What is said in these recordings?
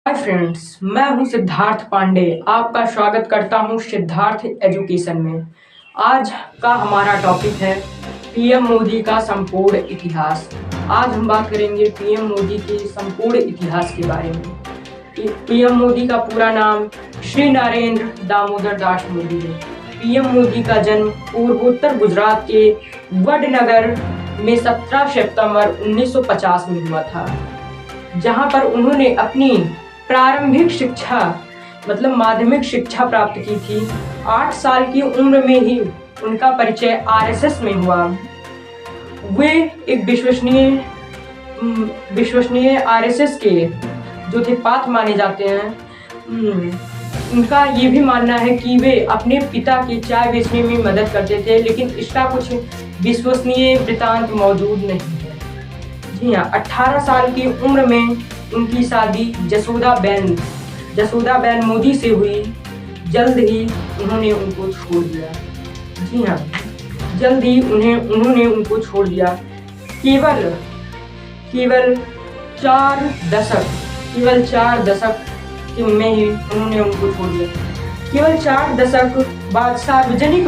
Hi friends, मैं हूं सिद्धार्थ पांडे। आपका स्वागत करता हूं सिद्धार्थ एजुकेशन में। आज का हमारा टॉपिक है पीएम मोदी का संपूर्ण इतिहास। आज हम बात करेंगे पीएम मोदी के संपूर्ण इतिहास के बारे में। पीएम मोदी का पूरा नाम श्री नरेंद्र दामोदर दास मोदी है। पीएम मोदी का जन्म पूर्वोत्तर गुजरात के वडनगर में 17 सितंबर 1950 में हुआ था, जहां पर उन्होंने अपनी प्रारंभिक शिक्षा मतलब माध्यमिक शिक्षा प्राप्त की थी। 8 साल की उम्र में ही उनका परिचय आरएसएस में हुआ। वे एक विश्वसनीय आरएसएस के जो थे पाथ माने जाते हैं। उनका ये भी मानना है कि वे अपने पिता के चाय बेचने में मदद करते थे, लेकिन इसका कुछ विश्वसनीय वृतांत मौजूद नहीं है। जी हाँ, 18 साल की उम्र में उनकी शादी जसोदाबेन मोदी से हुई। जल्द ही उन्होंने उनको छोड़ दिया। जी हाँ, जल्द ही उन्होंने उनको छोड़ दिया। केवल 4 दशक में ही उन्होंने उनको छोड़ दिया। केवल 4 दशक बाद सार्वजनिक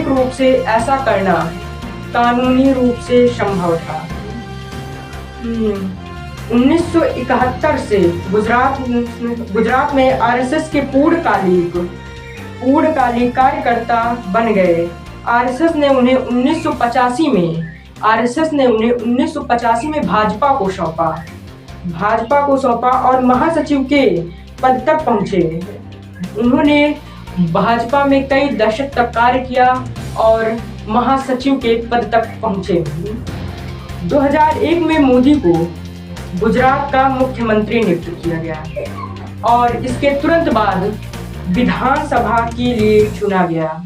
रूप से ऐसा करना कानूनी रूप से संभव था। 1971 से गुजरात में आरएसएस के पूर्णकालिक कार्यकर्ता बन गए। आरएसएस ने उन्हें 1985 में भाजपा को सौंपा और महासचिव के पद तक पहुंचे। उन्होंने भाजपा में कई दशक तक कार्य किया और महासचिव के पद तक पहुंचे। 2001 में मोदी को गुजरात का मुख्यमंत्री नियुक्त किया गया और इसके तुरंत बाद विधानसभा के लिए चुना गया।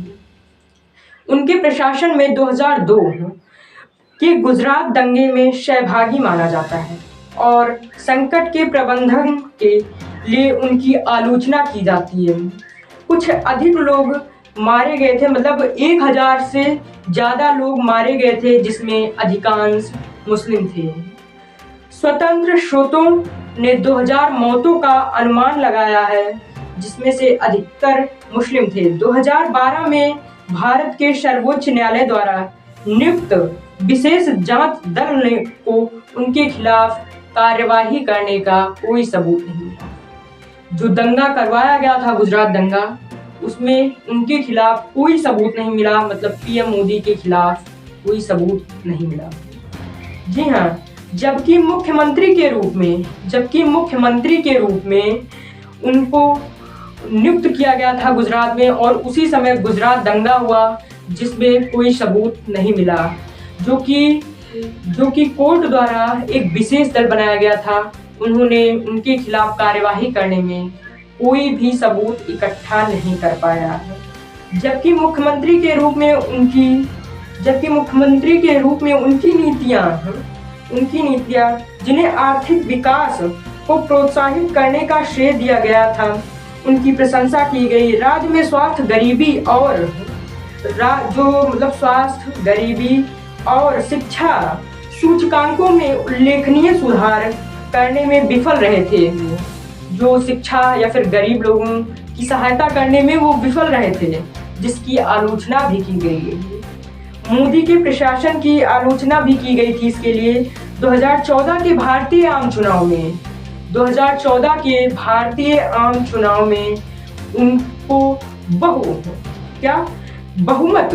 उनके प्रशासन में 2002 के गुजरात दंगे में सहभागी माना जाता है और संकट के प्रबंधन के लिए उनकी आलोचना की जाती है। कुछ अधिक लोग मारे गए थे, मतलब 1000 से ज्यादा लोग मारे गए थे, जिसमें अधिकांश मुस्लिम थे। स्वतंत्र स्रोतों ने 2000 मौतों का अनुमान लगाया है, जिसमें से अधिकतर मुस्लिम थे। 2012 में भारत के सर्वोच्च न्यायालय द्वारा नियुक्त विशेष जांच दल को उनके खिलाफ कार्यवाही करने का कोई सबूत नहीं था। जो दंगा करवाया गया था, गुजरात दंगा, उसमें उनके खिलाफ कोई सबूत नहीं मिला, मतलब पीएम मोदी के खिलाफ कोई सबूत नहीं मिला। जी हाँ, जबकि मुख्यमंत्री के रूप में उनको नियुक्त किया गया था गुजरात में, और उसी समय गुजरात दंगा हुआ जिसमें कोई सबूत नहीं मिला, जो कि कोर्ट द्वारा एक विशेष दल बनाया गया था। उन्होंने उनके खिलाफ कार्यवाही करने में कोई भी सबूत इकट्ठा नहीं कर पाया। जबकि मुख्यमंत्री के रूप में उनकी नीतियां जिन्हें आर्थिक विकास को प्रोत्साहित करने का श्रेय दिया गया था, उनकी प्रशंसा की गई। राज्य में स्वास्थ्य गरीबी और शिक्षा सूचकांकों में उल्लेखनीय सुधार करने में विफल रहे थे। जो शिक्षा या फिर गरीब लोगों की सहायता करने में वो विफल रहे थे, जिसकी आलोचना भी की गई। मोदी के प्रशासन की आलोचना भी की गई थी। इसके लिए 2014 के भारतीय आम चुनाव में उनको बहुमत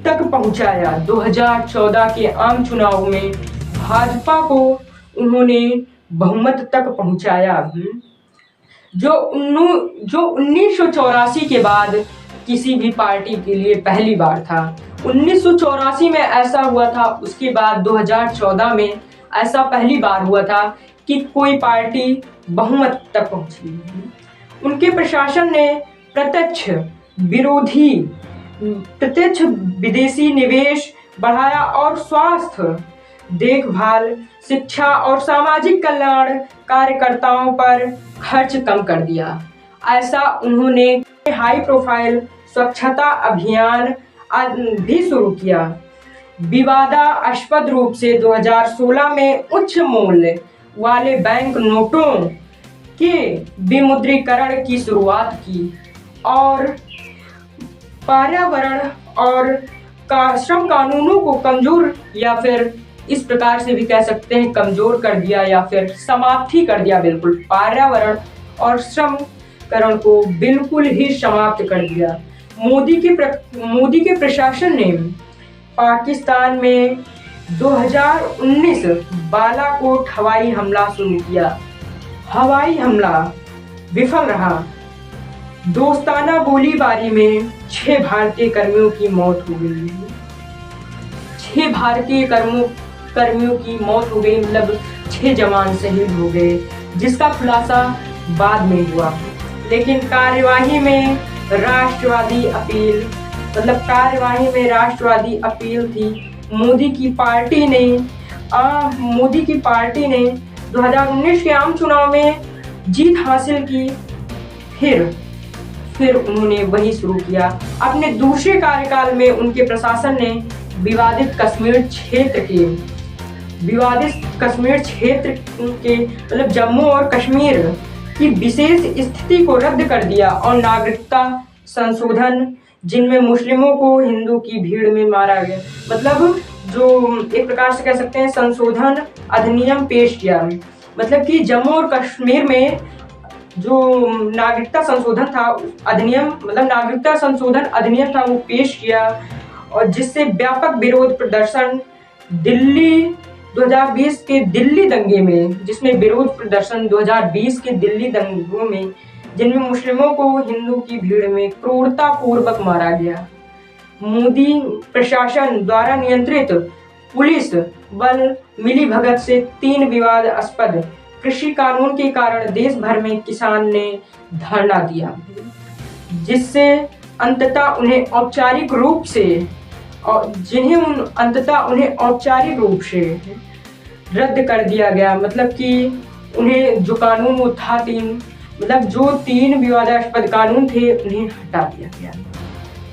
तक पहुंचाया। 2014 के आम चुनाव में भाजपा को उन्होंने बहुमत तक पहुंचाया, जो 1984 के बाद किसी भी पार्टी के लिए पहली बार था। 1984 में ऐसा हुआ था, उसके बाद 2014 में ऐसा पहली बार हुआ था कि कोई पार्टी बहुमत तक पहुंची। उनके प्रशासन ने प्रत्यक्ष विदेशी निवेश बढ़ाया और स्वास्थ्य देखभाल, शिक्षा और सामाजिक कल्याण कार्यकर्ताओं पर खर्च कम कर दिया। ऐसा उन्होंने हाई प्रोफाइल स्वच्छता अभियान भी शुरू किया। विवादास्पद रूप से 2016 में उच्च मूल्य वाले बैंक नोटों के विमुद्रीकरण की शुरुआत की और पर्यावरण और श्रम कानूनों को कमजोर या फिर इस प्रकार से भी कह सकते हैं कमजोर कर दिया या फिर समाप्त ही कर दिया। बिल्कुल पर्यावरण और श्रम करण को बिल्कुल ही समाप्त कर दिया। मोदी के प्रशासन ने पाकिस्तान में 2019 बालाकोट हवाई हमला शुरू किया। हवाई हमला विफल रहा। दोस्ताना गोलीबारी में 6 भारतीय कर्मियों की मौत हो गई। 6 भारतीय कर्मियों की मौत हो गई, मतलब 6 जवान शहीद हो गए, जिसका खुलासा बाद में हुआ। लेकिन कार्यवाही में राष्ट्रवादी अपील थी। मोदी की पार्टी ने 2019 के आम चुनाव में जीत हासिल की। फिर उन्होंने वही शुरू किया। अपने दूसरे कार्यकाल में उनके प्रशासन ने विवादित कश्मीर क्षेत्र के मतलब जम्मू और कश्मीर की विशेष स्थिति को रद्द कर दिया और नागरिकता संशोधन, जिनमें मुस्लिमों को हिंदू की भीड़ में मारा गया, मतलब जो एक प्रकार से कह सकते हैं संशोधन अधिनियम पेश किया। मतलब कि जम्मू और कश्मीर में जो नागरिकता संशोधन अधिनियम था वो पेश किया, और जिससे व्यापक विरोध प्रदर्शन 2020 के दिल्ली दंगे में, जिनमें मुस्लिमों को हिंदू की भीड़ में क्रूरता पूर्वक मारा गया। मोदी प्रशासन द्वारा नियंत्रित पुलिस बल मिलीभगत से 3 विवादास्पद कृषि कानून के कारण देश भर में किसान ने धरना दिया, जिससे अंततः उन्हें औपचारिक रूप से रद्द कर दिया गया। मतलब कि उन्हें जो कानून वो था जो 3 विवादास्पद कानून थे उन्हें हटा दिया गया।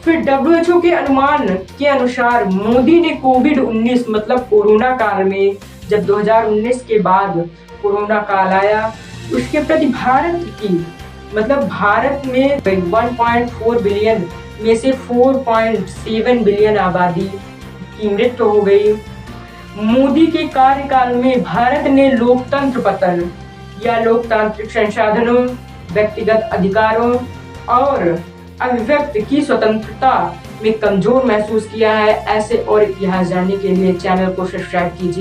फिर WHO के अनुमान के अनुसार मोदी ने कोविड-19 मतलब कोरोना काल में, जब 2019 के बाद कोरोना काल आया, उसके प्रति भारत में 1.4 बिलियन में से 4.7 बिलियन आबादी की मृत्यु हो गई। मोदी के कार्यकाल में भारत ने लोकतंत्र पतन या लोकतांत्रिक संसाधनों, व्यक्तिगत अधिकारों और अभिव्यक्ति की स्वतंत्रता में कमजोर महसूस किया है। ऐसे और इतिहास जानने के लिए चैनल को सब्सक्राइब कीजिए।